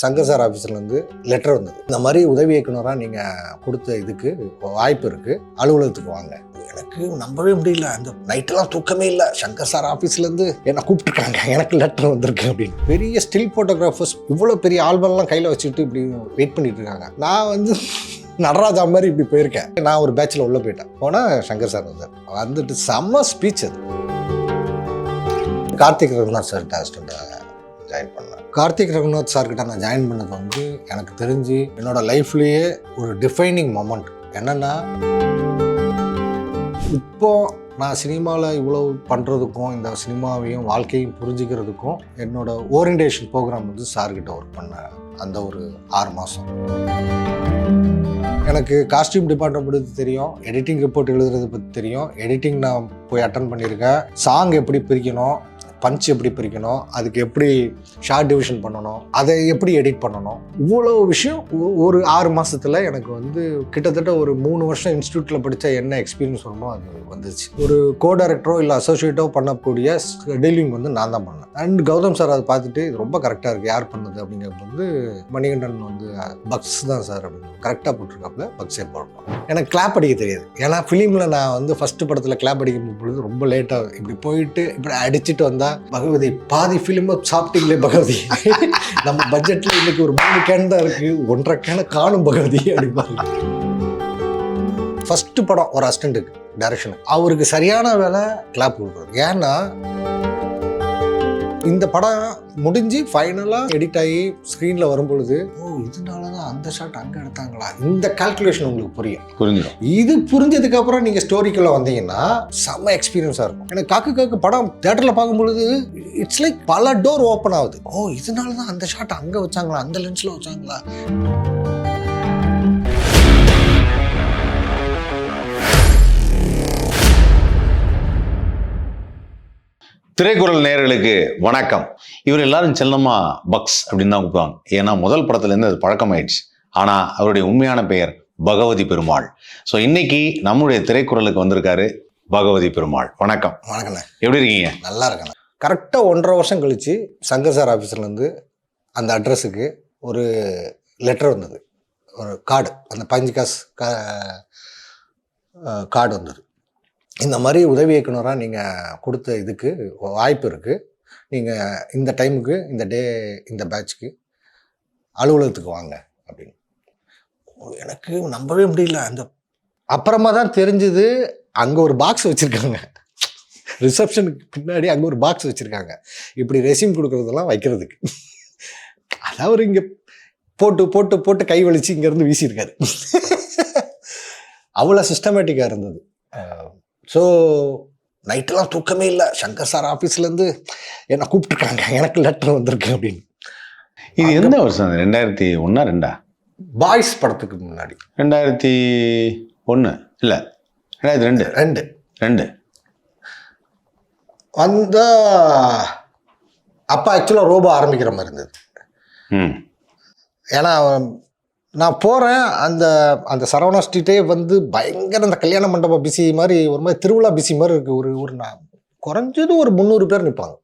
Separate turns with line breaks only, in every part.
Shankar sir ஆஃபீஸ்லேருந்து letter வந்தது. இந்த மாதிரி உதவி இயக்குனராக நீங்கள் கொடுத்த இதுக்கு வாய்ப்பு இருக்குது, அலுவலகத்துக்கு வாங்க. எனக்கு நம்பவே முடியல. அந்த நைட்டெல்லாம் தூக்கமே இல்லை. சங்கர் சார் ஆஃபீஸ்லேருந்து என்னை கூப்பிட்டுருக்காங்க, எனக்கு லெட்டர் வந்திருக்கு அப்படின்னு. பெரிய ஸ்டில் ஃபோட்டோகிராஃபர்ஸ் இவ்வளோ பெரிய ஆல்பம்லாம் கையில் வச்சுட்டு இப்படி வெயிட் பண்ணிட்டு இருக்காங்க. நான் நடராஜா மாதிரி இப்படி போயிருக்கேன். நான் ஒரு பேட்சில் உள்ளே போயிட்டேன். போனால் சங்கர் சார் வந்துட்டு செம்ம ஸ்பீச். அது கார்த்திக் ரகுநாத் சார்கிட்ட அசிஸ்டண்ட்டாக ஜாயின் பண்ணேன். கார்த்திக் ரகுநாத் சார்கிட்ட நான் ஜாயின் பண்ணது எனக்கு தெரிஞ்சு என்னோடய லைஃப்லேயே ஒரு டிஃபைனிங் மொமெண்ட். என்னென்னா, இப்போது நான் சினிமாவில் இவ்வளோ பண்ணுறதுக்கும் இந்த சினிமாவையும் வாழ்க்கையும் புரிஞ்சுக்கிறதுக்கும் என்னோட ஓரியன்டேஷன் ப்ரோக்ராம் சார்கிட்ட ஒர்க் பண்ணேன். அந்த ஒரு 6 மாதம் எனக்கு காஸ்டியூம் டிபார்ட்மெண்ட் பற்றி தெரியும், எடிட்டிங் ரிப்போர்ட் எழுதுறது பற்றி தெரியும், எடிட்டிங் நான் போய் அட்டன் பண்ணியிருக்கேன், சாங் எப்படி பிரிக்கணும், பஞ்ச் எப்படி பிரிக்கணும், அதுக்கு எப்படி ஷார்ட் டிவிஷன் பண்ணணும், அதை எப்படி எடிட் பண்ணணும், இவ்வளோ விஷயம் ஒரு 6 மாதத்தில் எனக்கு கிட்டத்தட்ட ஒரு 3 வருஷம் இன்ஸ்டியூட்டில் படித்த என்ன எக்ஸ்பீரியன்ஸ் வருமோ அது வந்துச்சு. ஒரு கோ டைரக்டரோ இல்லை அசோசியேட்டோ பண்ணக்கூடிய ஷெடியூலிங் நான் தான் பண்ணேன். அண்ட் கௌதம் சார் அதை பார்த்துட்டு இது ரொம்ப கரெக்டாக இருக்குது, யார் பண்ணது அப்படிங்கிறது மணிகண்டன் பக்ஸ் தான் சார் அப்படின்னு கரெக்டாக போட்டிருக்காப்புல, பக்ஸே போடணும். எனக்கு கிளாப் அடிக்க தெரியாது. ஏன்னா ஃபிலிமில் நான் ஃபஸ்ட்டு படத்தில் கிளாப் அடிக்கும் பொழுது ரொம்ப லேட்டாக இப்படி போயிட்டு இப்படி அடிச்சுட்டு வந்தால், பகவதி பாதி ஃபிலிமை சாப்பிட்டீங்களே பகவதி, நம்ம பட்ஜெட்டில் இன்னைக்கு ஒரு 3 கேன் தான் இருக்குது, 1.5 கேனை காணும் பகவதி அப்படிப்பாங்க. ஃபஸ்ட்டு படம் ஒரு அசிஸ்டண்ட்டுக்கு டைரக்ஷனுக்கு அவருக்கு சரியான வேலை கிளாப் கொடுக்குறது. ஏன்னா இந்த படம் முடிஞ்சு ஃபைனலாக எடிட் ஆகி ஸ்க்ரீனில் வரும்பொழுது, இதனால தான் அந்த ஷாட் அங்கே எடுத்தாங்களா, இந்த கால்குலேஷன் உங்களுக்கு புரிஞ்சிடும். இது புரிஞ்சதுக்கு அப்புறம் நீங்கள் ஸ்டோரிக்குள்ளே வந்தீங்கன்னா செம்ம எக்ஸ்பீரியன்ஸாக இருக்கும். எனக்கு காக்கு படம் தியேட்டரில் பார்க்கும்பொழுது இட்ஸ் லைக் பல டோர் ஓப்பன் ஆகுது. இதனால தான் அந்த ஷாட் அங்கே வச்சாங்களா, அந்த லென்ஸில் வச்சாங்களா.
திரைக்குறள் நேயர்களுக்கு வணக்கம். இவர் எல்லாரும் செல்லமா பக்ஸ் அப்படின்னு தான் கூப்பிடுவாங்க. ஏன்னா முதல் படத்துலேருந்து அது பழக்கமாயிடுச்சு. ஆனால் அவருடைய உண்மையான பெயர் பகவதி பெருமாள். ஸோ இன்னைக்கு நம்முடைய திரைக்குறளுக்கு வந்திருக்காரு பகவதி பெருமாள். வணக்கம்.
வணக்கண்ணே,
எப்படி இருக்கீங்க?
நல்லா இருக்கண்ணே. கரெக்டாக 1.5 வருஷம் கழிச்சு சங்கர் சார் ஆஃபீஸ்லேருந்து அந்த அட்ரஸுக்கு ஒரு லெட்டர் வந்தது, ஒரு கார்டு, அந்த 5 காசு கார்டு வந்தது. இந்த மாதிரி உதவி இயக்குனராக நீங்கள் கொடுத்த இதுக்கு வாய்ப்பு இருக்குது, நீங்கள் இந்த டைமுக்கு இந்த டே இந்த பேட்சுக்கு அலுவலகத்துக்கு வாங்க அப்படின்னு. எனக்கு நம்பவே முடியல. அப்புறமா தான் தெரிஞ்சுது, அங்கே ஒரு பாக்ஸ் வச்சுருக்காங்க, ரிசப்ஷனுக்கு பின்னாடி அங்கே ஒரு பாக்ஸ் வச்சுருக்காங்க, இப்படி ரெஸ்யூம் கொடுக்குறதெல்லாம் வைக்கிறதுக்கு. அதாவது இங்கே போட்டு போட்டு போட்டு கை வலிச்சு இங்கேருந்து வீசியிருக்காரு. அவ்வளோ சிஸ்டமேட்டிக்காக இருந்தது. ஸோ நைட்டெல்லாம் தூக்கமே இல்லை. சங்கர் சார் ஆஃபீஸ்லேருந்து என்னை கூப்பிட்டுருக்காங்க, எனக்கு லெட்டர் வந்திருக்கு அப்படின்னு.
இது எந்த வருஷம்? 2001 2
பாய்ஸ் படத்துக்கு முன்னாடி.
2001 இல்லை 2002
வந்த அப்போ ஆக்சுவலாக ரோபோ ஆரம்பிக்கிற மாதிரி இருந்தது. ஏன்னா நான் போகிறேன், அந்த சரவணா ஸ்ட்ரீட்டே பயங்கர அந்த கல்யாண மண்டபம் பிஸி மாதிரி, ஒரு மாதிரி திருவிழா பிஸி மாதிரி இருக்குது. ஒரு நான் குறைஞ்சது ஒரு 300 பேர் நிற்பாங்க.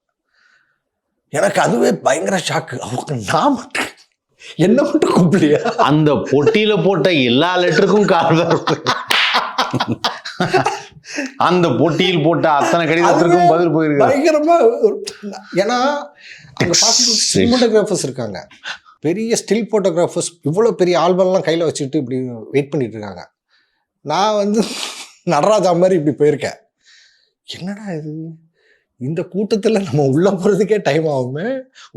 எனக்கு அதுவே பயங்கர ஷாக்கு. அவங்க நான் மட்டும் என்ன மட்டும் கூப்பிடலையா?
அந்த பொட்டியில் போட்ட எல்லா லெட்டருக்கும் காரணம், அந்த பொட்டியில் போட்ட அத்தனை கடிதத்திற்கும் பதில் போயிருக்கு.
பயங்கரமா. ஏன்னா அங்கே சினிமாட்டோகிராஃபர்ஸ் இருக்காங்க, பெரிய ஸ்டில் ஃபோட்டோகிராஃபர்ஸ் இவ்வளோ பெரிய ஆல்பம்லாம் கையில் வச்சுட்டு இப்படி வெயிட் பண்ணிட்டு இருக்காங்க. நான் நடராஜா மாதிரி இப்படி போயிருக்கேன். என்னடா இது, இந்த கூட்டத்தில் நம்ம உள்ளே போகிறதுக்கே டைம் ஆகுமே,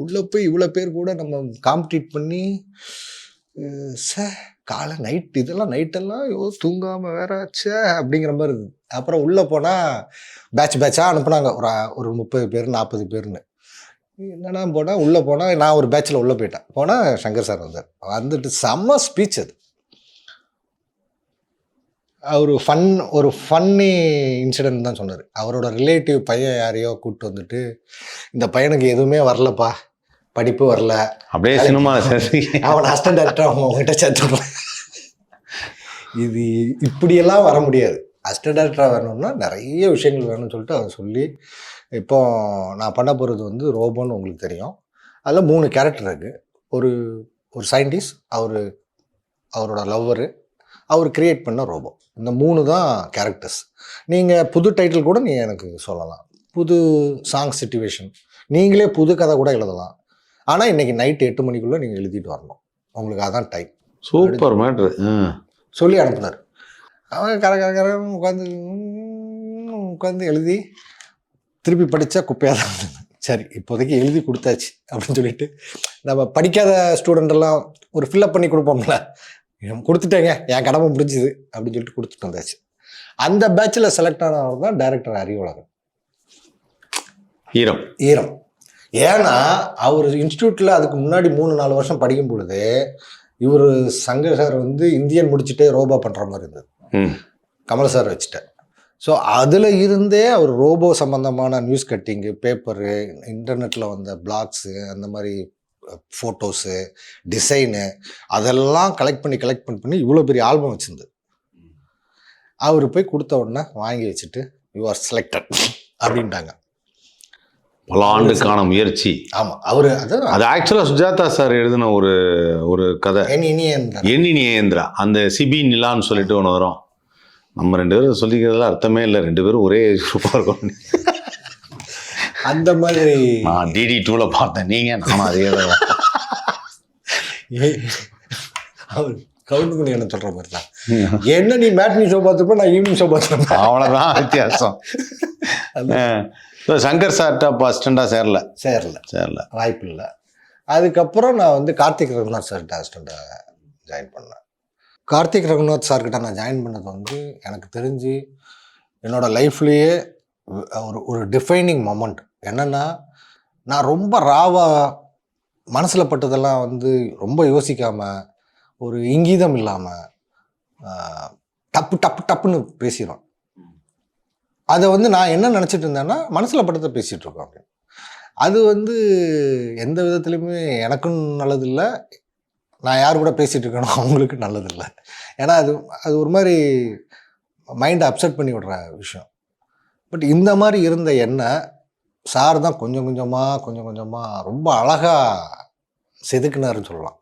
உள்ளே போய் இவ்வளோ பேர் கூட நம்ம காம்படிட் பண்ணி காலை நைட் இதெல்லாம் நைட்டெல்லாம் தூங்காமல் வேற ஆச்சே அப்படிங்கிற மாதிரி இருக்குது. அப்புறம் உள்ளே போனால் பேட்சாக அனுப்புனாங்க, ஒரு 30 பேர் 40 பேர்னு. என்னன்னா போனால் உள்ளே போனால் நான் ஒரு பேட்சில் உள்ளே போயிட்டேன். போனால் சங்கர் சார் வந்துட்டு செம்ம ஸ்பீச். அது ஒரு ஃபன்னி இன்சிடென்ட் தான் சொன்னார். அவரோட ரிலேட்டிவ் பையன் யாரையோ கூப்பிட்டு வந்துட்டு, இந்த பையனுக்கு எதுவுமே வரலப்பா, படிப்பு வரல,
அப்படியே சினிமா
அவன் அசிஸ்டன்ட் டைரக்டர் அவங்ககிட்ட சேர்த்துடுறேன். இது இப்படியெல்லாம் வர முடியாது. அசிஸ்டன்ட் டைரக்டராக வேணும்னா நிறைய விஷயங்கள் வேணும்னு சொல்லிட்டு அவர் சொல்லி, இப்போ நான் பண்ண போகிறது ரோபோன்னு உங்களுக்கு தெரியும். அதில் 3 கேரக்டர் இருக்குது. ஒரு ஒரு சயின்டிஸ்ட், அவரோட லவ்வரு, அவர் கிரியேட் பண்ண ரோபோ. இந்த 3 தான் கேரக்டர்ஸ். நீங்கள் புது டைட்டில் கூட நீங்கள் எனக்கு சொல்லலாம், புது சாங் சிச்சுவேஷன், நீங்களே புது கதை கூட எழுதலாம். ஆனால் இன்றைக்கி நைட்டு 8 மணிக்குள்ளே நீங்கள் எழுதிட்டு வரணும், உங்களுக்கு அதான் டைம்.
சூப்பர் மேட்ரு
சொல்லி அனுப்புனார். அவன் கரன்னு உட்காந்து எழுதி திருப்பி படித்தா குப்பையாக தான் இருந்தது. சரி, இப்போதைக்கு எழுதி கொடுத்தாச்சு அப்படின்னு சொல்லிட்டு, நம்ம படிக்காத ஸ்டூடெண்டெல்லாம் ஒரு ஃபில்லப் பண்ணி கொடுப்போம்ல, கொடுத்துட்டேங்க, என் கடமை முடிஞ்சுது அப்படின்னு சொல்லிட்டு கொடுத்துட்டு வந்தாச்சு. அந்த பேட்சில் செலக்ட் ஆனவர் தான் டைரக்டர் அறிவுலகன். ஈரம். ஏன்னா அவர் இன்ஸ்டியூட்டில் அதுக்கு முன்னாடி 3-4 வருஷம் படிக்கும் பொழுது இவர் சங்கர் சார் வந்து இந்தியன் முடிச்சுட்டே ரோபோ பண்ணுற மாதிரி இருந்தது, கமல் சார் வச்சுட்டேன். ஸோ அதில் இருந்தே அவர் ரோபோ சம்மந்தமான நியூஸ் கட்டிங்கு, பேப்பரு, இன்டர்நெட்டில் வந்த பிளாக்ஸு, அந்த மாதிரி ஃபோட்டோஸு, டிசைனு, அதெல்லாம் கலெக்ட் பண்ணி இவ்வளோ பெரிய ஆல்பம் வச்சுருந்து அவர் போய் கொடுத்த உடனே வாங்கி வச்சுட்டு யூ ஆர் செலக்டட் அப்படின்ட்டாங்க.
பல ஆண்டுக்கான முயற்சி.
ஆமாம், அவர்
அது ஆக்சுவலாக சுஜாதா சார் எழுதின ஒரு கதை, எண்ணினியேந்திரா. அந்த சிபி நிலான்னு சொல்லிட்டு ஒன்று வரும். நம்ம 2 பேரும் சொல்லிக்கிறதுல அர்த்தமே இல்லை, 2 பேரும் ஒரே குரூப்பாக இருக்கும்.
அந்த மாதிரி
நான் டிடி 2ல பார்த்தேன், நீங்கள் நானும் அதே தான்.
அவர் கவுண்ட் பண்ணி என்ன சொல்கிற மாதிரி தான். என்ன நீ மேட்னி ஷோ பார்த்துருப்ப, நான் ஈவினிங் ஷோ பார்த்துருப்பேன், அவ்வளோதான் வித்தியாசம்.
சங்கர் சார்ட்ட அசிஸ்டண்டாக சேரல,
வாய்ப்பு இல்லை. அதுக்கப்புறம் நான் வந்து கார்த்திக் ரகுநாத் சார்கிட்ட அசிஸ்டண்டாக ஜாயின் பண்ணேன். கார்த்திக் ரகுநாத் சார்கிட்ட நான் ஜாயின் பண்ணது வந்து எனக்கு தெரிஞ்சு என்னோடய லைஃப்லேயே ஒரு டிஃபைனிங் மொமெண்ட். என்னென்னா, நான் ரொம்ப ராவாக மனசில் பட்டதெல்லாம் வந்து ரொம்ப யோசிக்காமல், ஒரு இங்கீதம் இல்லாமல் டப்புன்னு பேசிடுவேன். அதை வந்து நான் என்ன நினச்சிட்டு இருந்தேன்னா, மனசில் பட்டதை பேசிகிட்டு இருக்கோம் அப்படின்னு. அது வந்து எந்த விதத்துலையுமே எனக்கும் நல்லதில்லை, நான் யார் கூட பேசிகிட்டு இருக்கேனோ அவங்களுக்கு நல்லதில்லை. ஏன்னா அது ஒரு மாதிரி மைண்டை அப்செட் பண்ணி விடுற விஷயம். பட் இந்த மாதிரி இருந்த என்ன சார் தான் கொஞ்சம் கொஞ்சமாக ரொம்ப அழகாக செதுக்குனாருன்னு சொல்லலாம்.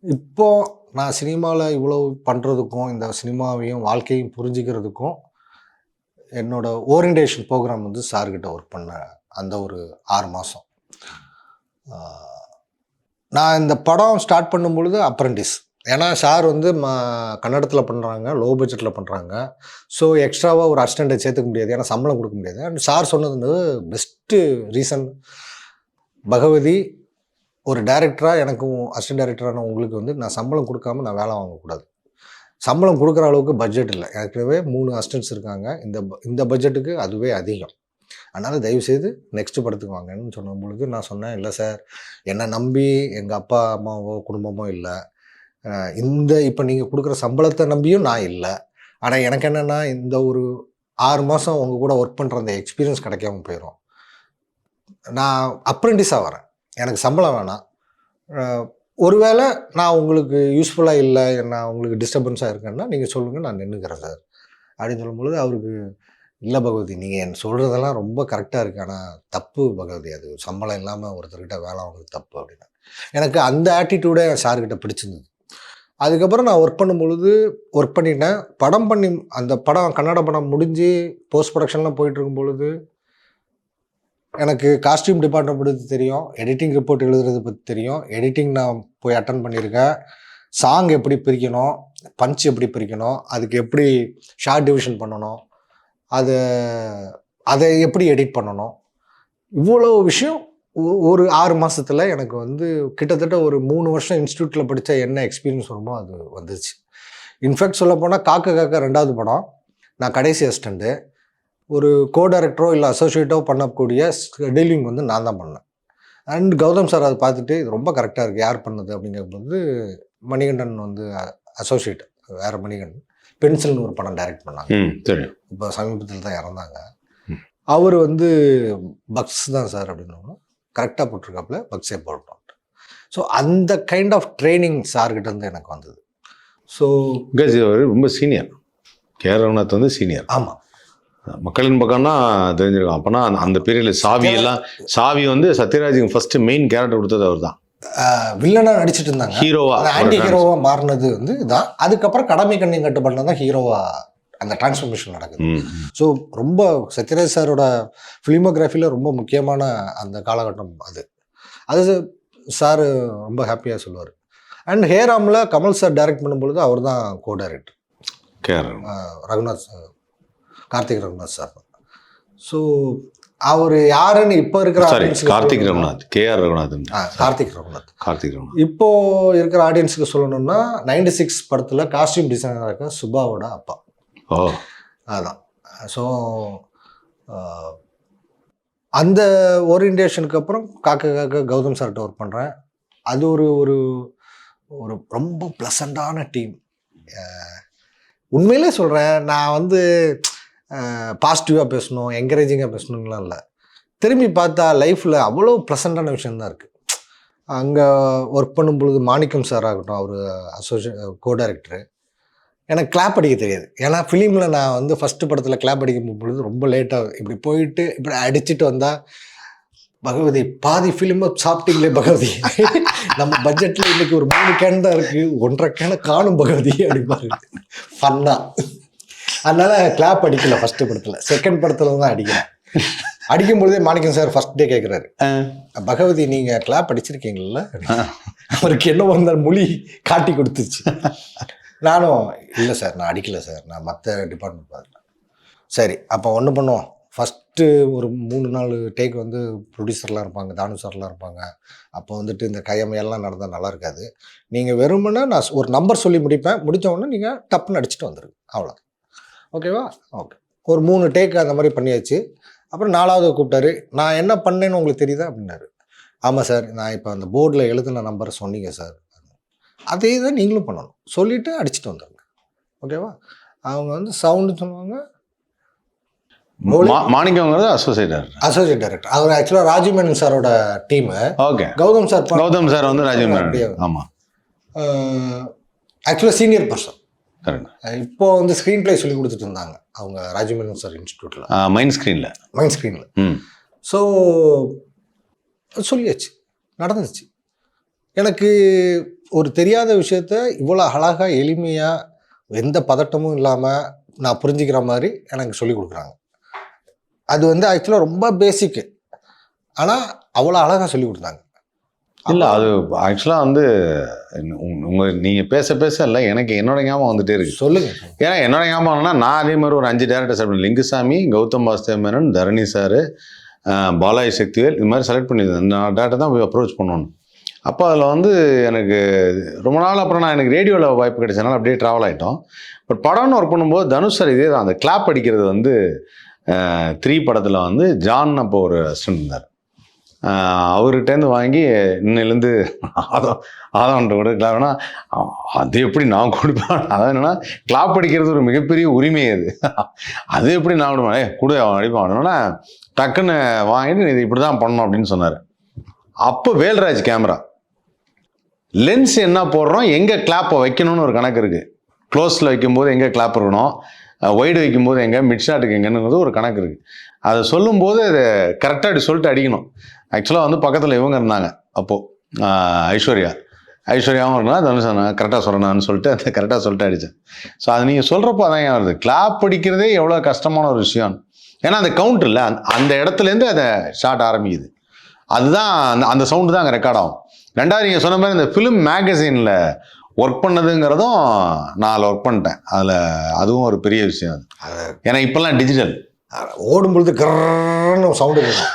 இப்போது நான் சினிமாவில் இவ்வளோ பண்ணுறதுக்கும், இந்த சினிமாவையும் வாழ்க்கையும் புரிஞ்சுக்கிறதுக்கும் என்னோட ஓரியன்டேஷன் ப்ரோக்ராம் வந்து சார்கிட்ட ஒர்க் பண்ண அந்த ஒரு 6 மாதம். நான் இந்த படம் ஸ்டார்ட் பண்ணும் பொழுது அப்ரெண்டிஸ். ஏன்னா சார் வந்து கன்னடத்தில் பண்ணுறாங்க, லோ பட்ஜெட்டில் பண்ணுறாங்க. ஸோ எக்ஸ்ட்ராவாக ஒரு அசிஸ்டண்ட்டை சேர்த்துக்க முடியாது, ஏன்னா சம்பளம் கொடுக்க முடியாது. அண்ட் சார் சொன்னது பெஸ்ட்டு ரீசன், பகவதி ஒரு டைரக்டராக எனக்கும் அசிஸ்டன்ட் டைரக்டரான உங்களுக்கு வந்து நான் சம்பளம் கொடுக்காம நான் வேலை வாங்கக்கூடாது. சம்பளம் கொடுக்குற அளவுக்கு பட்ஜெட் இல்லை, ஏற்கனவே 3 அசிஸ்டன்ட்ஸ் இருக்காங்க, இந்த பட்ஜெட்டுக்கு அதுவே அதிகம். அதனால் தயவுசெய்து நெக்ஸ்ட் படத்துக்கு வாங்கன்னு சொன்ன பொழுது நான் சொன்னேன், இல்லை சார், என்னை நம்பி எங்கள் அப்பா அம்மாவோ குடும்பமோ இல்லை, இப்போ நீங்கள் கொடுக்குற சம்பளத்தை நம்பியும் நான் இல்லை. ஆனால் எனக்கு என்னென்னா, இந்த ஒரு 6 மாதம் உங்கள் கூட ஒர்க் பண்ணுற அந்த எக்ஸ்பீரியன்ஸ் கிடைக்காம போயிடும். நான் அப்ரெண்டிஸாக வரேன், எனக்கு சம்பளம் வேணாம். ஒருவேளை நான் உங்களுக்கு யூஸ்ஃபுல்லாக இல்லை, நான் உங்களுக்கு டிஸ்டர்பன்ஸாக இருக்கேன்னா நீங்கள் சொல்லுங்கள், நான் நின்றுக்கிறேன் சார் அப்படின்னு சொல்லும்பொழுது அவருக்கு, இல்லை பகவதி, நீங்கள் என்ன சொல்கிறதெல்லாம் ரொம்ப கரெக்டாக இருக்குது, ஆனால் தப்பு பகவதி, அது சம்பளம் இல்லாமல் ஒருத்தர்கிட்ட வேலை வாங்குறது தப்பு அப்படின்னு. எனக்கு அந்த ஆட்டிடியூடே சார்கிட்ட பிடிச்சிருந்தது. அதுக்கப்புறம் நான் ஒர்க் பண்ணிட்டேன். அந்த படம் கன்னட படம் முடிஞ்சு போஸ்ட் ப்ரொடக்ஷன்லாம் போயிட்டுருக்கும் பொழுது எனக்கு காஸ்டியூம் டிபார்ட்மெண்ட் பற்றி தெரியும், எடிட்டிங் ரிப்போர்ட் எழுதுறது பற்றி தெரியும், எடிட்டிங் நான் போய் அட்டன் பண்ணியிருக்கேன், சாங் எப்படி பிரிக்கணும், பஞ்ச் எப்படி பிரிக்கணும், அதுக்கு எப்படி ஷார்ட் டிவிஷன் பண்ணணும், அதை எப்படி எடிட் பண்ணணும், இவ்வளோ விஷயம் ஒரு 6 மாதத்தில் எனக்கு வந்து கிட்டத்தட்ட ஒரு 3 வருஷம் இன்ஸ்டியூட்டில் படித்த என்ன எக்ஸ்பீரியன்ஸ் வருமோ அது வந்துச்சு. இன்ஃபேக்ட் சொல்லப்போனால் காக்க 2வது படம் நான் கடைசி அசிஸ்டண்ட்டு, ஒரு கோ டைரக்டரோ இல்லை அசோசியேட்டோ பண்ணக்கூடிய ஷெடியூலிங் வந்து நான் தான் பண்ணேன். அண்ட் கௌதம் சார் அதை பார்த்துட்டு இது ரொம்ப கரெக்டாக இருக்குது, யார் பண்ணது அப்படிங்கும்போது மணிகண்டன் வந்து அசோசியேட், வேறு மணிகண்டன் பென்சில்னு ஒரு படம் டைரக்ட் பண்ணாங்க, இப்போ சமீபத்தில் தான் இறந்தாங்க. அவர் வந்து பக்ஸ் தான் சார் அப்படின்னு கரெக்டாக போட்டிருக்காப்புல, பக்ஸே போட்டோம். ஸோ அந்த கைண்ட் ஆஃப் ட்ரைனிங் சார்கிட்ட இருந்து எனக்கு வந்தது. ஸோ
ரொம்ப சீனியர், கேரவநாத் வந்து சீனியர்.
ஆமாம்,
மக்களின் பக்கம்னா தெரிஞ்சிருக்கும். அப்போனா அந்த பீரியடில் சாவி வந்து சத்யராஜுக்கு ஃபஸ்ட்டு மெயின் கேரக்டர் கொடுத்தது அவர் தான்.
வில்லனாக நடிச்சிட்டு இருந்தாங்க.
ஹீரோவா
ஆன்டி ஹீரோவாக மாறினது வந்து இதான். அதுக்கப்புறம் கடமை கண்ணியம் கட்டுப்பாட்டில் தான் ஹீரோவாக அந்த டிரான்ஸ்ஃபர்மேஷன் நடக்குது. ஸோ ரொம்ப சத்யராஜ் சாரோட ஃபிலிமோகிராஃபியில் ரொம்ப முக்கியமான அந்த காலகட்டம் அது. அது சார் ரொம்ப ஹாப்பியாக சொல்லுவார். அண்ட் ஹேராமில் கமல் சார் டைரக்ட் பண்ணும்பொழுது அவர் தான் co director. Raghunath Karthik Raghunath sir தான். ஸோ அவர் யாருன்னு இப்போ இருக்கிற
கார்த்திக் ரகுநாத்
கார்த்திக் ரகுநாத் இப்போ இருக்கிற ஆடியன்ஸுக்கு சொல்லணும்னா 96 படத்தில் காஸ்டியூம் டிசைனராக இருக்க சுபாவோட அப்பா. அதான். ஸோ அந்த ஓரியன்டேஷனுக்கு அப்புறம் காக்க கௌதம் சார்கிட்ட ஒர்க் பண்ணுறேன். அது ஒரு ஒரு ஒரு ரொம்ப ப்ளசண்டான டீம். உண்மையிலே சொல்கிறேன், நான் வந்து பாசிட்டிவாக பேசணும், என்கரேஜிங்காக பேசணுங்களாம் இல்லை. திரும்பி பார்த்தா லைஃப்பில் அவ்வளோ ப்ளசண்டான விஷயந்தான் இருக்குது. அங்கே ஒர்க் பண்ணும் பொழுது மாணிக்கம் சார் ஆகட்டும், அவர் கோ டைரக்டரு. எனக்கு கிளாப் அடிக்க தெரியாது. ஏன்னா ஃபிலிமில் நான் வந்து ஃபஸ்ட்டு படத்தில் கிளாப் அடிக்கும் பொழுது ரொம்ப லேட்டாக இப்படி போயிட்டு இப்படி அடிச்சுட்டு வந்தால், பகவதி பாதி ஃபிலிமை சாப்பிட்டீங்களே பகவதி, நம்ம பட்ஜெட்டில் இன்றைக்கி ஒரு 3 கேன் தான் இருக்குது, 1.5 கேனை காணும் பகவதி அப்படிப்பாரு ஃபன்னா. அதனால் கிளாப் அடிக்கல ஃபஸ்ட்டு படத்தில். செகண்ட் படத்தில் தான் அடிக்கிறேன். அடிக்கும் பொழுதே மாணிக்கம் சார் ஃபஸ்ட் டே கேட்குறாரு, பகவதி நீங்கள் கிளாப் அடிச்சிருக்கீங்கள? அவருக்கு என்ன வந்தால் மொழி காட்டி கொடுத்துருச்சு. நானும் இல்லை சார், நான் அடிக்கலை சார், நான் மற்ற டிபார்ட்மெண்ட் பார்த்துட்டேன். சரி, அப்போ ஒன்று பண்ணுவோம். ஃபஸ்ட்டு ஒரு 3-4 டேக் வந்து ப்ரொடியூசர்லாம் இருப்பாங்க, தானு சார்லாம் இருப்பாங்க. அப்போ வந்துட்டு இந்த கையமையெல்லாம் நடந்தால் நல்லா இருக்காது. நீங்கள் வெறுமனா நான் ஒரு நம்பர் சொல்லி முடிப்பேன். முடித்த உடனே நீங்கள் டப்புன்னு அடிச்சுட்டு வந்துடுங்க, அவ்வளோ. ஓகேவா? ஓகே. ஒரு 3 டேக் அந்த மாதிரி பண்ணியாச்சு. அப்புறம் 4வது கூப்பிட்டாரு. நான் என்ன பண்ணேன்னு உங்களுக்கு தெரியுதா அப்படின்னாரு. ஆமாம் சார், நான் இப்போ அந்த போர்டில் எழுதுன நம்பரை சொன்னீங்க சார், அதே தான் நீங்களும் பண்ணணும். சொல்லிவிட்டு அடிச்சுட்டு வந்துடுங்க. ஓகேவா? அவங்க வந்து சவுண்டு சொல்லுவாங்க.
மாணிக்கங்கிறது அசோசியேட் டைரக்டர்.
அவர் ஆக்சுவலாக ராஜீவ் மேனன் சாரோட டீமு.
ஓகே.
கௌதம் சார்
வந்து ராஜீவ் மேனன். ஆமாம்.
ஆக்சுவலாக சீனியர் பர்சன். இப்போ வந்து ஸ்க்ரீன் பிளே சொல்லி கொடுத்துட்டு இருந்தாங்க அவங்க ராஜீவ் மேனன் சார் இன்ஸ்டியூட்டில், மைண்ட் ஸ்க்ரீனில். ஸோ சொல்லியாச்சு, நடந்துச்சு. எனக்கு ஒரு தெரியாத விஷயத்த இவ்வளோ அழகாக எளிமையாக எந்த பதட்டமும் இல்லாமல் நான் புரிஞ்சுக்கிற மாதிரி எனக்கு சொல்லி கொடுக்குறாங்க. அது வந்து ஆக்சுவலாக ரொம்ப பேசிக்கு, ஆனால் அவ்வளோ அழகாக சொல்லி கொடுத்தாங்க.
இல்லை, அது ஆக்சுவலாக வந்து நீங்கள் பேச இல்லை, எனக்கு என்னோட ஞாபகம் வந்துட்டே இருக்கு.
சொல்லுங்கள்.
ஏன்னா என்னோட ஞாபகம்னா, நான் அதே மாதிரி ஒரு 5 டேரக்டர் செலக்ட் பண்ணி, லிங்குசாமி, கௌதம் வாசுதேவ் மேனன், தரணி சார், பாலாஜி சக்திவேல், இது மாதிரி செலக்ட் பண்ணியிருந்தேன். நான் டேரக்டர் தான் போய் அப்ரோச் பண்ணணும். அப்போ அதில் வந்து எனக்கு ரொம்ப நாள் அப்புறம் நான் எனக்கு ரேடியோவில் வாய்ப்பு கிடைச்சதுனால அப்படியே ட்ராவல் ஆகிட்டோம். பட் படம்னு ஒர்க் பண்ணும்போது தனுஷ் சார் இதே தான், அந்த கிளாப் அடிக்கிறது வந்து 3 படத்தில் வந்து ஜான் அப்போ ஒரு அசிஸ்டன்ட் இருந்தார். அவர்கிட்டேருந்து வாங்கி இன்னிலேருந்து ஆதவன்ட்ட கூட கிளாப்னா அது எப்படி நான் கொடுப்பேன். அதான் என்னென்னா, கிளாப் அடிக்கிறது ஒரு மிகப்பெரிய உரிமை. அது எப்படி நான் விடுவேன், கூட அவன் அடிப்பான் அப்படின்னா டக்குன்னு வாங்கிட்டு இது இப்படி தான் பண்ணணும் அப்படின்னு சொன்னார். அப்போ வேல்ராஜ் கேமரா லென்ஸ் என்ன போடுறோம், எங்கே கிளாப்பை வைக்கணும்னு ஒரு கணக்கு இருக்குது. க்ளோஸில் வைக்கும்போது எங்கே கிளாப் இருக்கணும், ஒய்டு வைக்கும்போது எங்கே, மிட் ஷாட்டுக்கு எங்கேன்னு ஒரு கணக்கு இருக்குது. அதை சொல்லும்போது அதை கரெக்டாக அப்படி சொல்லிட்டு அடிக்கணும். ஆக்சுவலாக வந்து பக்கத்தில் இவங்க இருந்தாங்க அப்போது, ஐஸ்வர்யாவும் இருந்தா, தனுஷ் கரெக்டாக சொல்கிறேன்னு சொல்லிட்டு அந்த கரெக்டாக சொல்லிட்டு அடித்தேன். ஸோ அது நீங்கள் சொல்கிறப்போ அதான் ஏன் வருது, கிளாப் அடிக்கிறதே எவ்வளோ கஷ்டமான ஒரு விஷயம். ஏன்னா அந்த கவுண்ட் இல்லை, அந்த இடத்துலேருந்து அதை ஷாட் ஆரம்பிக்குது. அதுதான் அந்த சவுண்டு தான் அங்கே ரெக்கார்ட் ஆகும். 2வது நீங்கள் சொன்ன மாதிரி இந்த ஃபிலிம் மேகசினில் ஒர்க் பண்ணதுங்கிறதும் நான் ஒர்க் பண்ணிட்டேன். அதில் அதுவும் ஒரு பெரிய விஷயம். அது ஏன்னா இப்போல்லாம் டிஜிட்டல்
ஓடும்பொழுது கர்ன்னு சவுண்டு இருக்கும்.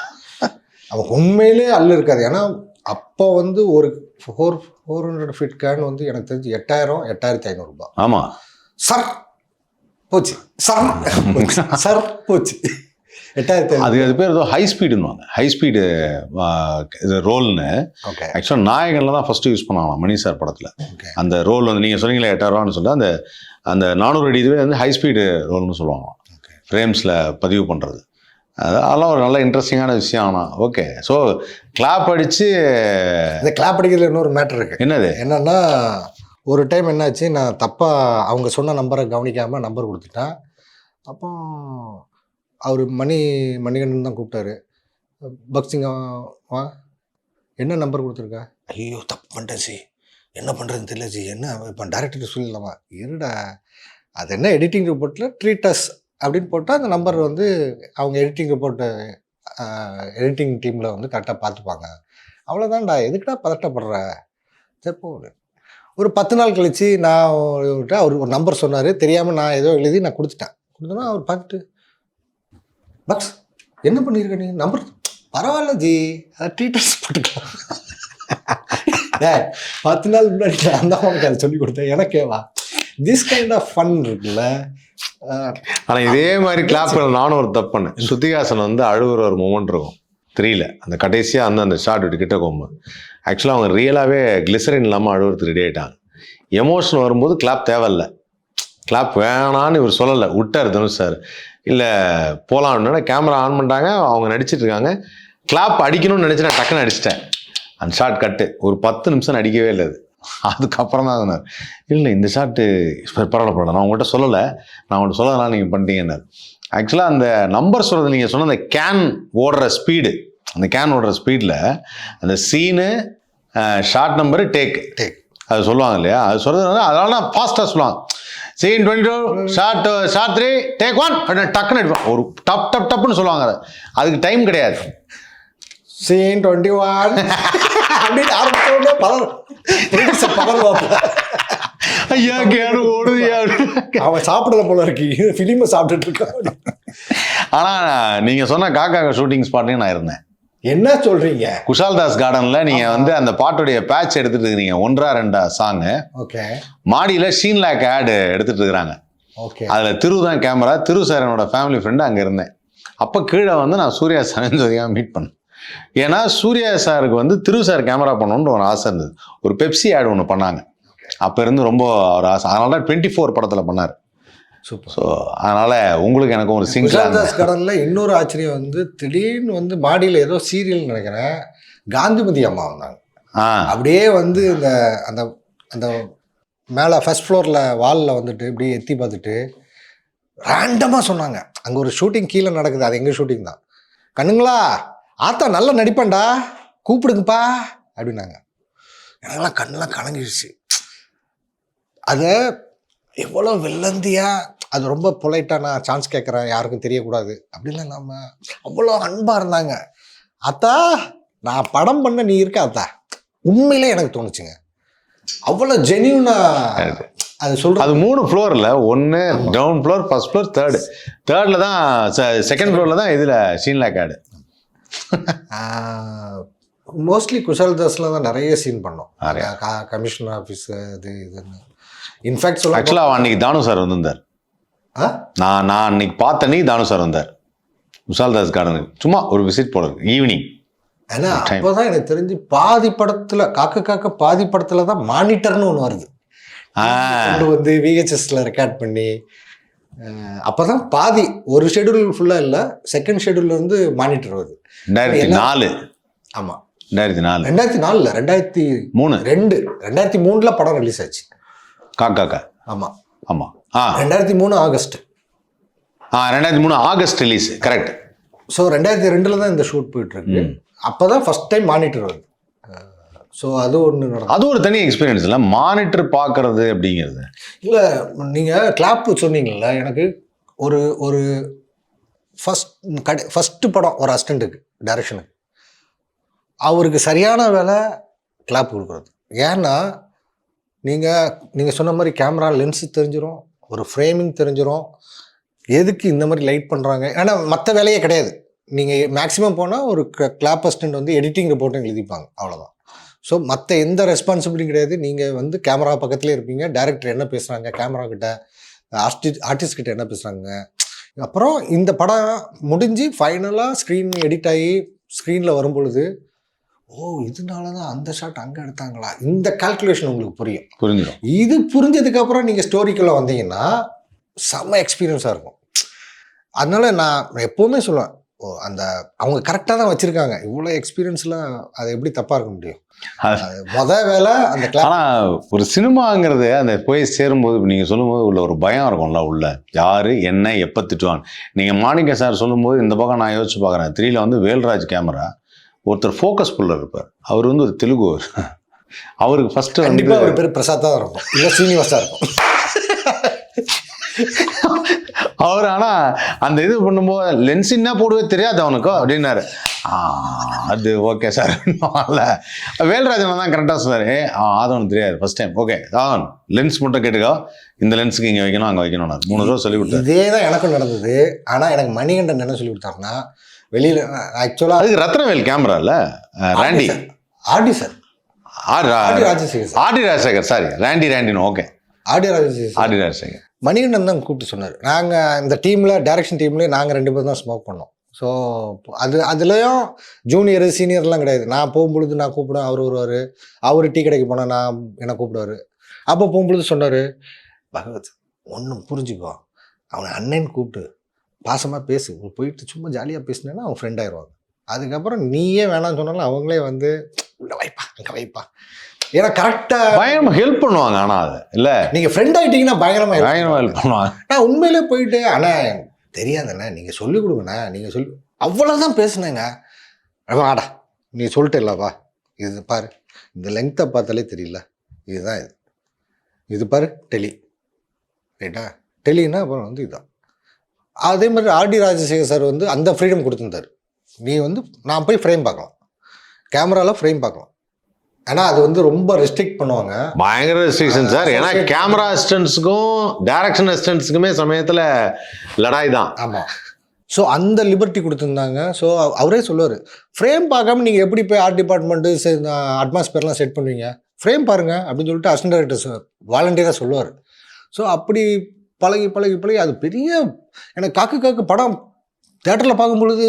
அவன் உண்மையிலே அல்ல இருக்காது. ஏன்னா அப்போ வந்து ஒரு 400 ஃபீட் கேன் வந்து எனக்கு தெரிஞ்சு 8,500 ரூபாய்.
ஆமாம்
சார் போச்சு, சார் போச்சு. 8,500.
அது பேர் ஏதோ ஹை ஸ்பீடுன்னுவாங்க, ஹை ஸ்பீடு இது ரோல்னு. ஆக்சுவலாக நாயகனில் தான் ஃபஸ்ட்டு யூஸ் பண்ணுவாங்களாம் மணி சார் படத்தில். அந்த ரோல் வந்து நீங்கள் சொன்னீங்களே 8,000 ரூபான்னு சொல்லிட்டு அந்த 400 அடி இதுவே வந்து ஹை ஸ்பீடு ரோல்னு சொல்லுவாங்க, ஃப்ரேம்ஸில் பதிவு பண்ணுறது. அதெல்லாம் ஒரு நல்ல இன்ட்ரெஸ்டிங்கான விஷயம். ஆனால் ஓகே. ஸோ கிளாப் அடித்து
இந்த கிளாப் அடிக்கிறதுல இன்னொரு மேட்ரு இருக்குது. என்னென்னா, ஒரு டைம் என்னாச்சு, நான் தப்பாக அவங்க சொன்ன நம்பரை கவனிக்காமல் நம்பர் கொடுத்துட்டேன். அப்போ அவர் மணிகண்டன் தான் கூப்பிட்டாரு. பக்சிங்க வா, என்ன நம்பர் கொடுத்துருக்க? ஐயோ தப்பு பண்ணிட்டேன் ஜி, என்ன பண்ணுறதுன்னு தெரியல ஜி, என்ன இப்போ டேரக்டர் சொல்லிடலாமா? இருடா, அது என்ன எடிட்டிங் ரிப்போர்ட்டில் ட்ரீட்டஸ் அப்படின்னு போட்டால் அந்த நம்பர் வந்து அவங்க எடிட்டிங் ரிப்போர்ட்டு எடிட்டிங் டீமில் வந்து கரெக்டாக பார்த்துப்பாங்க. அவ்வளோதான்டா, எதுக்குடா பதட்டப்படுற? சரி போ. ஒரு 10 நாள் கழித்து நான் அவர் ஒரு நம்பர் சொன்னார், தெரியாமல் நான் ஏதோ எழுதி நான் கொடுத்தோன்னா அவர் பார்த்துட்டு, பக்ஸ் என்ன பண்ணியிருக்க நீ? நம்பர் பரவாயில்ல ஜி, அதை ட்ரீட்டஸ் போட்டுக்கலாம். 10 நாள் முன்னாடி நான் தான் உனக்கு அதை சொல்லி கொடுத்தேன், எனக்கேவா? திஸ் கைண்ட் ஆஃப் ஃபன் இருக்குல்ல.
ஆனால் இதே மாதிரி கிளாப்பில் நானும் ஒரு தப்பு பண்ணேன். ஸ்ருதிஹாசன் வந்து அழுகுற ஒரு மூமெண்ட் இருக்கும் 3ல, அந்த கடைசியாக அந்த ஷார்ட் விட்டு கிட்ட போகும்போது ஆக்சுவலாக அவங்க ரியலாகவே கிளிசரின் இல்லாமல் அழுகுறதுக்கு ரெடி ஆகிட்டாங்க. எமோஷன் வரும்போது கிளாப் தேவையில்லை, கிளாப் வேணான்னு இவர் சொல்லலை, விட்டார் தனுஷ் சார். இல்லை போகலாம் அப்படின்னா கேமரா ஆன் பண்ணிட்டாங்க, அவங்க நடிச்சிட்டு இருக்காங்க. கிளாப் அடிக்கணும்னு நினச்சி நான் டக்குன்னு அடிச்சிட்டேன். அந்த ஷார்ட் கட்டு ஒரு 10 நிமிஷம் நடிக்கவே இல்லை. அதுக்கப்புறம் தான் சொன்னார், இல்லை இந்த ஷார்ட்டு பரவாயில்ல, நான் உங்கள்கிட்ட சொல்லலை, நான் உங்கள்கிட்ட சொல்லலாம், நீங்கள் பண்ணிட்டீங்கன்னாரு. ஆக்சுவலாக அந்த நம்பர் சொல்கிறது நீங்கள் சொன்ன அந்த கேன் ஓடுற ஸ்பீடு, அந்த கேன் ஓடுற ஸ்பீடில் அந்த சீனு ஷார்ட் நம்பரு டேக் அது சொல்லுவாங்க இல்லையா, அது சொல்கிறது அதனால நான் ஃபாஸ்ட்டாக சொல்லுவாங்க. சீன் 22 ஷார்ட் 3 டேக் 1 அப்படின்னு டக்குன்னு அடிப்போம். ஒரு டப்புன்னு சொல்லுவாங்க. அதுக்கு டைம் கிடையாது.
சீன் 21 அப்படின்னு ஆரம்பிச்சோடனே பவர்
ஐயா கேடு ஓடுதியா,
அவன் சாப்பிடல போல இருக்கு, ஃபிலிமை சாப்பிட்டுட்டு இருக்கான்.
ஆனால் நீங்கள் சொன்ன காக்கா ஷூட்டிங் ஸ்பாட்லையும் நான் இருந்தேன்.
என்ன சொல்றீங்க?
குஷால்தாஸ் கார்டனில் நீங்கள் வந்து அந்த பாட்டுடைய பேட்ச் எடுத்துட்டு இருக்கிறீங்க, 1-2 சாங்கு.
ஓகே. மாடியில்
ஷீன்லாக் ஆடு எடுத்துட்டு இருக்கிறாங்க.
ஓகே.
அதில் திரு தான் கேமரா. திரு சார் என்னோட ஃபேமிலி ஃப்ரெண்டு, அங்கே இருந்தேன். அப்போ கீழே வந்து நான் சூர்யா சார் மீட் பண்ணேன். ஏன்னா சூர்யா சாருக்கு வந்து திரு சார் கேமரா பண்ணணுன்ற ஒரு ஆசை இருந்தது. ஒரு பெப்சி ஆடு ஒன்று பண்ணாங்க, அப்போ இருந்து ரொம்ப ஒரு ஆசை. அதனால தான் 24 படத்தில் பண்ணார்.
சூப்பர்.
ஸோ அதனால உங்களுக்கு எனக்கும் ஒரு
குஷால்தாஸ் கடனில் இன்னொரு ஆச்சரியம் வந்து திடீர்னு வந்து மாடியில் ஏதோ சீரியல் நினைக்கிறேன், காந்திமதி அம்மா வந்தாங்க. அப்படியே வந்து இந்த அந்த அந்த மேலே ஃபர்ஸ்ட் ஃப்ளோரில் வாலில் வந்துட்டு இப்படி எத்தி பார்த்துட்டு ரேண்டமாக சொன்னாங்க, அங்கே ஒரு ஷூட்டிங் கீழே நடக்குது, அது எங்கள் ஷூட்டிங் தான். கண்ணுங்களா ஆத்தா நல்லா நடிப்பேன்டா, கூப்பிடுங்கப்பா அப்படின்னாங்க. எனக்கெல்லாம் கண்ணெல்லாம் கலங்கிடுச்சு. அதை எவ்வளோ வெள்ளந்தியாக, அது ரொம்ப பொலைட்டாக நான் சான்ஸ் கேட்குறேன், யாருக்கும் தெரியக்கூடாது அப்படின்னு நம்ம அவ்வளோ அன்பாக இருந்தாங்க. அத்தா நான் படம் பண்ண நீ இருக்க அத்தா, உண்மையிலே எனக்கு தோணுச்சுங்க. அவ்வளோ ஜென்யூனாக அது சொல்கிறேன்.
அது 3 ஃப்ளோரில், 1 டவுன் ஃப்ளோர், ஃபர்ஸ்ட் ஃப்ளோர், தேர்டில் தான், செகண்ட் ஃப்ளோரில் தான் இதில் ஷீன்லாக் ஆடு.
மோஸ்ட்லி குஷால்தாஸில் தான் நிறைய சீன் பண்ணோம், கமிஷனர் ஆஃபீஸ் இது இதுன்னு. இன்ஃபேக்ட் சொல்ல
ஆக்சுவலாக அன்னைக்கு தானு சார் வந்திருந்தார். நான் அன்னைக்கு பார்த்தனே தானு சார் வந்தார் குஷால்தாஸ் கார்டனுக்கு, சும்மா ஒரு விசிட் போல ஈவினிங்.
ஏன்னா அப்போதான் எனக்கு தெரிஞ்சு பாதி படத்தில் காக்க பாதி படத்தில் தான் மானிட்டர்னு ஒன்று வருது, வந்து VHSல ரெக்கார்ட் பண்ணி. அப்போதான் பாதி, ஒரு ஷெடியூல் ஃபுல்லாக இல்லை, செகண்ட் ஷெடியூல்ல இருந்து மானிட்டர் வருது.
2004.
ஆமாம்
2004
2004 2003 2003 படம் ரிலீஸ் ஆச்சு
காக்கா.
ஆமாம்
ஆமாம்
2003 August.
2003 August release, correct.
So 2002 தான் இந்த ஷூட் போயிட்டுருக்கு. அப்போ தான் ஃபஸ்ட் டைம் மானிட்டர் வருது. ஸோ அது ஒன்று நடக்கும்.
அது ஒரு தனி எக்ஸ்பீரியன்ஸ் இல்லை, மானிட்டர் பார்க்கறது அப்படிங்கிறது.
இல்லை நீங்கள் கிளாப்பு சொன்னீங்கல்ல, எனக்கு ஒரு ஒரு ஃபஸ்ட்டு படம் ஒரு அசிஸ்டண்ட்டுக்கு டைரக்ஷனுக்கு அவருக்கு சரியான வேலை கிளாப் கொடுக்குறது. ஏன்னா நீங்கள் சொன்ன மாதிரி கேமரா லென்ஸு தெரிஞ்சிடும், ஒரு ஃப்ரேமிங் தெரிஞ்சிடும், எதுக்கு இந்த மாதிரி லைட் பண்ணுறாங்க. ஏன்னா மற்ற வேலையே கிடையாது. நீங்கள் மேக்ஸிமம் போனால் ஒரு கிளாப் அசிஸ்டண்ட் வந்து எடிட்டிங் ரிப்போர்ட்டும் எழுதிப்பாங்க, அவ்வளோதான். ஸோ மற்ற எந்த ரெஸ்பான்சிபிலிட்டியும் கிடையாது. நீங்கள் வந்து கேமரா பக்கத்துலேயே இருப்பீங்க, டைரக்டர் என்ன பேசுகிறாங்க, கேமரா கிட்ட ஆர்டிஸ்ட் கிட்ட என்ன பேசுகிறாங்க. அப்புறம் இந்த படம் முடிஞ்சு ஃபைனலாக ஸ்க்ரீன் எடிட் ஆகி ஸ்க்ரீனில் வரும் பொழுது, ஓ இதனால தான் அந்த ஷாட் அங்கே எடுத்தாங்களா, இந்த கால்குலேஷன் உங்களுக்கு புரிஞ்சிடும். இது புரிஞ்சதுக்கப்புறம் நீங்கள் ஸ்டோரிக்குள்ளே வந்தீங்கன்னா செம்ம எக்ஸ்பீரியன்ஸாக இருக்கும். அதனால நான் எப்போவுமே சொல்லுவேன், அந்த அவங்க கரெக்டாக தான் வச்சுருக்காங்க. இவ்வளோ எக்ஸ்பீரியன்ஸ்லாம் அதை எப்படி தப்பாக இருக்க முடியும்? வேலை அந்த
ஆனால் ஒரு சினிமாங்கிறது அந்த போய் சேரும்போது நீங்கள் சொல்லும்போது உள்ள ஒரு பயம் இருக்கும்ல, உள்ள யார் என்ன எப்போ திட்டுவாங்க. நீங்கள் மாணிக்க சார் சொல்லும்போது இந்த பக்கம் நான் யோசிச்சு பார்க்குறேன், 3ல வந்து வேல்ராஜ் கேமரா ஒருத்தர் ஃபோக்கஸ் புல்லர் இருப்பார். அவர் வந்து ஒரு தெலுங்கு. அவருக்கு ஃபர்ஸ்ட் வந்து
கண்டிப்பாக ஒரு பேர் பிரசாத் தான் இருக்கும், இல்லை ஸ்ரீனிவாசா இருக்கும்.
அவர் ஆனா அந்த இது பண்ணும்போது லென்ஸ் என்ன போடுவே தெரியாது அவனுக்கோ அப்படின்னாரு. அது ஓகே சார். வேல்ராஜன் தான் கரெக்டாக சொன்னாரு. ஆதவன் தெரியாது ஃபர்ஸ்ட் டைம். ஓகே ஆதவன் லென்ஸ் மட்டும் கேட்டுக்கோ, இந்த லென்ஸுக்கு இங்கே வைக்கணும் அங்கே வைக்கணும். 3 தடவை சொல்லி கொடுத்தாரு.
இதே தான் எனக்கும் நடந்தது. ஆனால் எனக்கு மணிகண்டன் என்ன சொல்லி கொடுத்தாருன்னா, வெளியில் ஆக்சுவலாக
அதுக்கு ரத்னவேல் கேமரா இல்லை, Randy
RT sir, RT Rajasekar sir,
RT Rajasekar, sorry ராண்டின்னு. Okay
RT Rajasekar,
RT Rajasekar.
Manikandan தான் கூப்பிட்டு சொன்னார். நாங்கள் இந்த டீமில் டைரக்ஷன் டீம்லேயே நாங்கள் 2 பேரும் தான் ஸ்மோக் பண்ணோம். ஸோ அதுலேயும் ஜூனியர் சீனியர்லாம் கிடையாது. நான் போகும்பொழுது நான் கூப்பிடுவேன், அவர் வருவார். அவர் டீ கடைக்கு போனால் நான் என்னை கூப்பிடுவார். அப்போ போகும்பொழுது சொன்னார், பகவத் ஒன்றும் புரிஞ்சுக்கோ, அவனை அண்ணன் கூப்பிட்டு பாசமாக பேசு, போயிட்டு சும்மா ஜாலியாக பேசினேன்னா அவன் ஃப்ரெண்ட் ஆயிடுவாங்க. அதுக்கப்புறம் நீயே வேணாம்னு சொன்னாலும் அவங்களே வந்து உள்ள வைப்பா அங்கே வைப்பா, ஏன்னா கரெக்டாக
பயங்கரமா ஹெல்ப் பண்ணுவாங்க. ஆனால் அது இல்லை,
நீங்கள் ஃப்ரெண்ட் ஆகிட்டீங்கன்னா பயங்கரமாக
ஹெல்ப் பண்ணுவாங்க.
நான் உண்மையிலே போயிட்டு அண்ணா தெரியாதுண்ணே, நீங்கள் சொல்லிக் கொடுங்கண்ணா, நீங்கள் சொல்லி அவ்வளோதான் பேசுனேங்க. ஆடா நீ சொல்லிட்டு இல்லப்பா, இது பாரு, இந்த லெங்க்த்தை பார்த்தாலே தெரியல, இதுதான் இது பாரு டெலி, ரைட்டா, டெலின்னா அப்புறம் வந்து இதுதான். அதே மாதிரி ஆர்டி ராஜசேகர் சார் வந்து அந்த ஃப்ரீடம் கொடுத்துருந்தார். நீ வந்து நான் போய் ஃப்ரேம் பார்க்கலாம், கேமராவில் ஃப்ரேம் பார்க்கலாம். ஏன்னா அது வந்து ரொம்ப ரெஸ்ட்ரிக்ட் பண்ணுவாங்க,
பயங்கர ரெஸ்ட்ரிக்ஷன் சார். ஏன்னா கேமரா அசிஸ்டன்ட்ஸுக்கும் டைரக்ஷன் அசிஸ்டன்ட்ஸுக்குமே சமயத்தில் லடாய் தான்.
ஆமாம். ஸோ அந்த லிபர்ட்டி கொடுத்துருந்தாங்க. ஸோ அவரே சொல்லுவார், ஃப்ரேம் பார்க்காம நீங்கள் எப்படி போய் ஆர்ட் டிபார்ட்மெண்ட்டு அட்மாஸ்பியர்லாம் செட் பண்ணுவீங்க, ஃப்ரேம் பாருங்கள் அப்படின்னு சொல்லிட்டு அசிஸ்டன்ட் டைரக்டர் வாலண்டியராக சொல்லுவார். ஸோ அப்படி பழகி அது பெரிய எனக்கு காக்கு படம் தேட்டரில் பார்க்கும்பொழுது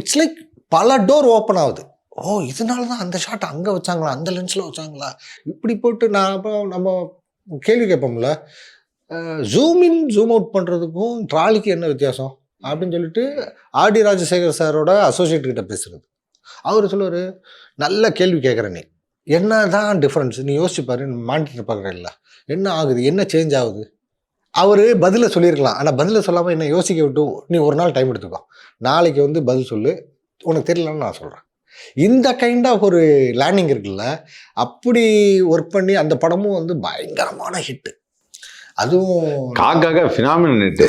இட்ஸ் லைக் பல டோர் ஓப்பன் ஆகுது. ஓ இதனால தான் அந்த ஷாட் அங்கே வச்சாங்களா, அந்த லென்ஸில் வச்சாங்களா, இப்படி போட்டு நான் அப்போ நம்ம கேள்வி கேட்போம்ல, ஜூம் இன் ஜூம் அவுட் பண்ணுறதுக்கும் ட்ராலிக்கு என்ன வித்தியாசம் அப்படின்னு சொல்லிட்டு ஆர்டி ராஜசேகர் சாரோட அசோசியேட் கிட்ட பேசுகிறது. அவர் சொல்லுவார், நல்ல கேள்வி கேட்குற நீ, என்ன தான் டிஃப்ரென்ஸ் நீ யோசிச்சு பாரு, மானிட்டர் பார்க்குறேன்ல என்ன ஆகுது, என்ன சேஞ்ச் ஆகுது. அவர் பதிலை சொல்லியிருக்கலாம், ஆனால் பதிலை சொல்லாமல் என்ன யோசிக்க விட்டு நீ ஒரு நாள் டைம் எடுத்துக்கோ, நாளைக்கு வந்து பதில் சொல்லு, உனக்கு தெரியலன்னு நான் சொல்கிறேன். இந்த கைண்ட் ஆஃப் ஒரு லேர்னிங் இருக்குல்ல, அப்படி ஒர்க் பண்ணி அந்த படமும் வந்து பயங்கரமான ஹிட்டு. அதுவும்
காக்காக ஃபினாமினல் ஹிட்டு.